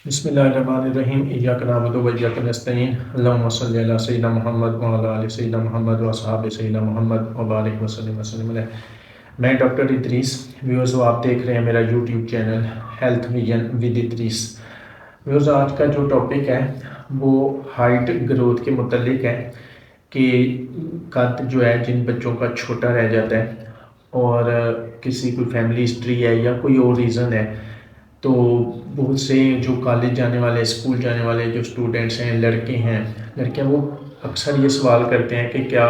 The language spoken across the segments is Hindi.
बिस्मिल्लाहिर्रहमानिर्रहीम इय्याक नअबुदु व इय्याक नस्तईन अल्लाहुम्मा सल्लि अला सय्यिदिना मुहम्मद व अला आलि सय्यिदिना मुहम्मद व असहाबि सय्यिदिना मुहम्मद व बारिक वसल्लिम वसल्लिम अलैहि। मैं डॉक्टर इदरीस। व्यूअर्स, आप देख रहे हैं मेरा YouTube channel health vision with Idris. Viewers, आज का जो टॉपिक है वो हाइट ग्रोथ के मुतल्लिक है कि कद जो है जिन बच्चों का छोटा रह जाता है और किसी कोई फैमिली हिस्ट्री है या कोई और रीज़न है, तो बहुत से जो कॉलेज जाने वाले, स्कूल जाने वाले जो स्टूडेंट्स हैं, लड़के हैं, लड़कियां, वो अक्सर ये सवाल करते हैं कि क्या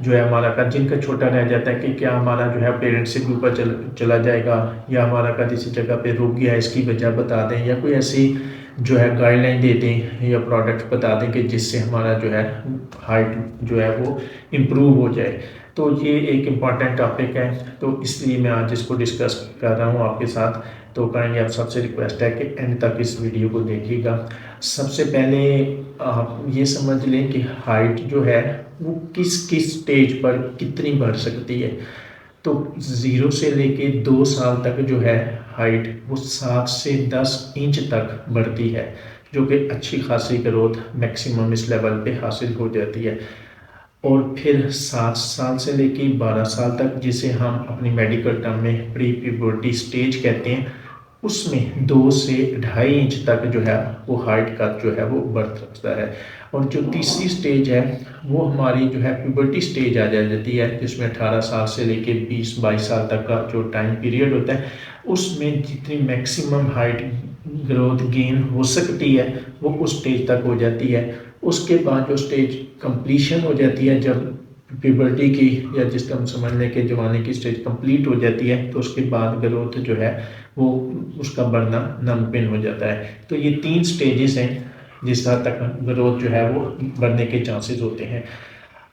जो है हमारा कद जिनका छोटा रह जाता है कि क्या हमारा जो है पेरेंट्स से भी ऊपर चला जाएगा या हमारा कद इसी जगह पे रुक गया, इसकी वजह बता दें या कोई ऐसी जो है गाइडलाइन दे दें या प्रोडक्ट बता दें कि जिससे हमारा जो है हाइट जो है वो इम्प्रूव हो जाए। तो ये एक इम्पॉर्टेंट टॉपिक है, तो इसलिए मैं आज इसको डिस्कस कर रहा हूँ आपके साथ। तो काइंडली आप सबसे रिक्वेस्ट है कि एंड तक इस वीडियो को देखिएगा। सबसे पहले आप ये समझ लें कि हाइट जो है वो किस किस स्टेज पर कितनी बढ़ सकती है। तो 0 से लेके 2 साल तक जो है हाइट वो 7 से 10 इंच तक बढ़ती है, जो कि अच्छी खासी ग्रोथ मैक्सिमम इस लेवल पे हासिल हो जाती है। और फिर 7 साल से लेके 12 साल तक, जिसे हम अपनी मेडिकल टर्म में प्री प्यूबर्टी स्टेज कहते हैं, उसमें 2 से 2.5 इंच तक जो है वो हाइट का जो है वो बढ़ सकता है। और जो तीसरी स्टेज है वो हमारी जो है प्यूबर्टी स्टेज आ जाती है, जिसमें 18 साल से लेके 20-22 साल तक का जो टाइम पीरियड होता है, उसमें जितनी मैक्सिमम हाइट ग्रोथ गेन हो सकती है वो उस स्टेज तक हो जाती है। उसके बाद जो स्टेज कंप्लीशन हो जाती है, जब प्यूबर्टी की या जिसका हम समझ लें कि जवानी की स्टेज कंप्लीट हो जाती है, तो उसके बाद ग्रोथ जो है वो उसका बढ़ना नामुमकिन हो जाता है। तो ये 3 स्टेजेस हैं जिस हद तक ग्रोथ जो है वो बढ़ने के चांसेस होते हैं।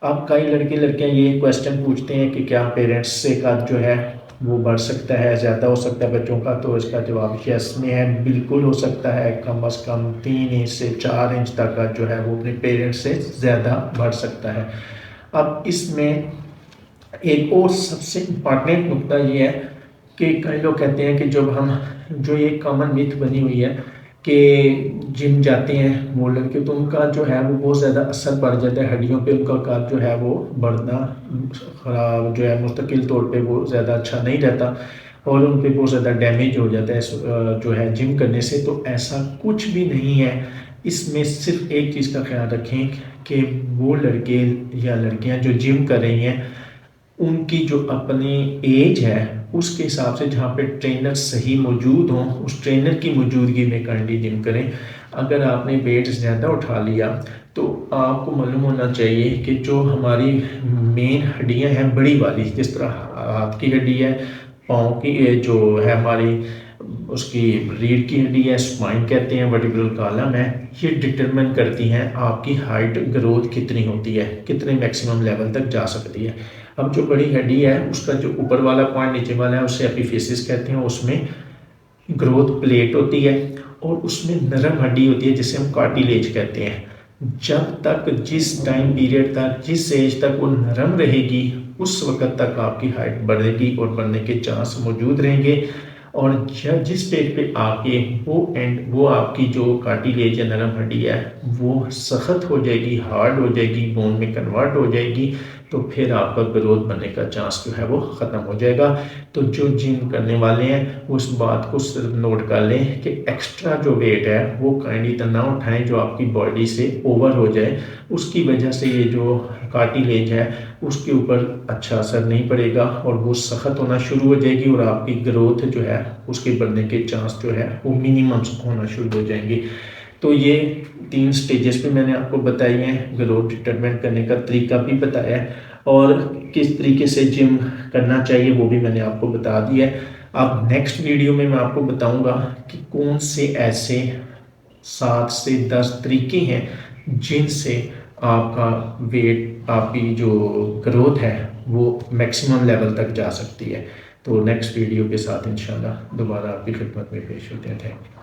अब कई लड़के लड़कियां ये क्वेश्चन पूछते हैं कि क्या पेरेंट्स से कद जो है वो बढ़ सकता है, ज़्यादा हो सकता है बच्चों का। तो इसका जवाब यस में है, बिल्कुल हो सकता है। कम अज़ कम 3 इंच से 4 इंच तक का जो है वो अपने पेरेंट्स से ज़्यादा बढ़ सकता है। अब इसमें एक और सबसे इम्पॉर्टेंट नुकता ये है कि कई लोग कहते हैं कि जब हम जो ये कॉमन मिथ बनी हुई है कि जिम जाते हैं वो लड़के, तो उनका जो है वो बहुत ज़्यादा असर पड़ जाता है हड्डियों पे, उनका कद जो है वो बढ़ना खराब जो है मुस्तकिल तौर पे वो ज़्यादा अच्छा नहीं रहता और उन पे बहुत ज़्यादा डैमेज हो जाता है जो है जिम करने से। तो ऐसा कुछ भी नहीं है। इसमें सिर्फ एक चीज़ का ख्याल रखें कि वो लड़के या लड़कियां जो जिम कर रही हैं, उनकी जो अपनी एज है उसके हिसाब से जहाँ पे ट्रेनर सही मौजूद हों, उस ट्रेनर की मौजूदगी में काइंडली जिम करें। अगर आपने वेट ज़्यादा उठा लिया तो आपको मालूम होना चाहिए कि जो हमारी मेन हड्डियां हैं बड़ी वाली, जिस तरह हाथ की हड्डी है, पाँव की जो है हमारी उसकी रीढ़ की हड्डी है, स्पाइन कहते हैं, वर्टिब्रल कॉलम है, ये डिटरमिन करती हैं आपकी हाइट ग्रोथ कितनी होती है, कितने मैक्सिमम लेवल तक जा सकती है। अब जो बड़ी हड्डी है उसका जो ऊपर वाला पॉइंट नीचे वाला है उसे एपिफिसिस कहते हैं, उसमें ग्रोथ प्लेट होती है और उसमें नरम हड्डी होती है जिसे हम कार्टिलेज कहते हैं। जब तक जिस टाइम पीरियड तक जिस एज तक वो नरम रहेगी उस वक्त तक आपकी हाइट बढ़ेगी और बढ़ने के चांस मौजूद रहेंगे। और जिस स्टेज पे आके वो आपकी जो कार्टिलेज या नरम हड्डी है वो सख्त हो जाएगी, हार्ड हो जाएगी, बोन में कन्वर्ट हो जाएगी, तो फिर आपका ग्रोथ बनने का चांस जो है वो ख़त्म हो जाएगा। तो जो जिम करने वाले हैं उस बात को सिर्फ नोट कर लें कि एक्स्ट्रा जो वेट है वो काइंडली इतना ना उठाएं जो आपकी बॉडी से ओवर हो जाए। उसकी वजह से ये जो कार्टिलेज है उसके ऊपर अच्छा असर नहीं पड़ेगा और वो सख्त होना शुरू हो जाएगी और आपकी ग्रोथ जो है उसके बढ़ने के चांस जो है वो मिनिमम होना शुरू हो जाएंगे। तो ये 3 स्टेजेस पे मैंने आपको बताई हैं, ग्रोथ डिटरमिन करने का तरीका भी बताया है और किस तरीके से जिम करना चाहिए वो भी मैंने आपको बता दिया है। अब नेक्स्ट वीडियो में मैं आपको बताऊंगा कि कौन से ऐसे 7 से 10 तरीके हैं जिनसे आपका वेट, आपकी जो ग्रोथ है वो मैक्सिमम लेवल तक जा सकती है। तो नेक्स्ट वीडियो के साथ इंशाल्लाह दोबारा आपकी खिदमत में पेश होते हैं। Thank you.